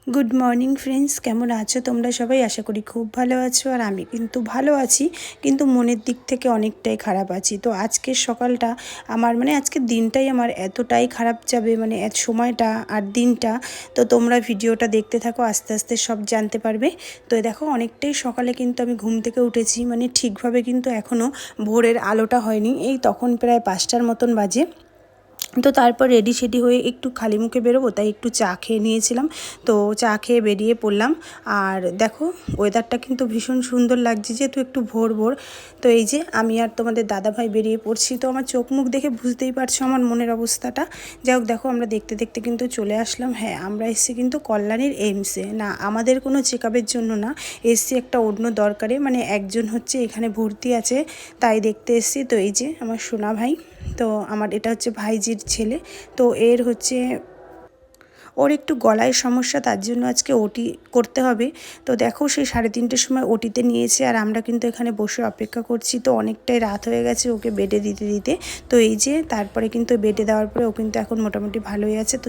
Good morning friends, কেমন আছো তোমরা সবাই? আশা করি খুব ভালো আছো। আর আমি কিন্তু ভালো আছি, কিন্তু মনের দিক থেকে অনেকটাই খারাপ আছি। তো আজকের সকালটা আমার আজকের দিনটাই আমার এতটাই খারাপ যাবে, সময়টা আর দিনটা। তো তোমরা ভিডিওটা দেখতে থাকো, আস্তে আস্তে সব জানতে পারবে। তো দেখো, অনেকটাই সকালে কিন্তু আমি ঘুম থেকে উঠেছি, ঠিকভাবে কিন্তু এখনও ভোরের আলোটা হয়নি। এই তখন প্রায় 5টার মতন বাজে। তো তারপর রেডি সেডি হয়ে একটু খালি মুখে বেরোবো, তাই একটু চা খেয়ে নিয়েছিলাম। তো চা খেয়ে বেরিয়ে পড়লাম। আর দেখো, ওয়েদারটা কিন্তু ভীষণ সুন্দর লাগছে, যেহেতু একটু ভোর ভোর। তো এই যে আমি আর তোমাদের দাদাভাই বেরিয়ে পড়ছি। তো আমার চোখ মুখ দেখে বুঝতেই পারছো আমার মনের অবস্থাটা। যাই হোক, দেখো আমরা দেখতে দেখতে কিন্তু চলে আসলাম। হ্যাঁ, আমরা এসেছি কিন্তু কল্যাণীর এইমসে। না, আমাদের কোনো চেক আপের জন্য না, এসছি একটা অন্য দরকারে। একজন হচ্ছে এখানে ভর্তি আছে, তাই দেখতে এসছি। তো এই যে আমার সোনা ভাই, তো আমার এটা হচ্ছে ভাইজির ছেলে। তো ওর একটু গলায় সমস্যা, তার জন্য আজকে ওটি করতে হবে। তো দেখো, সেই 3:30টার সময় ওটিতে নিয়েছে, আর আমরা কিন্তু এখানে বসে অপেক্ষা করছি। তো অনেকটাই রাত হয়ে গেছে ওকে বেডে দিতে দিতে। তো এই যে তারপরে কিন্তু বেডে দেওয়ার পরে ও কিন্তু এখন মোটামুটি ভালোই আছে। তো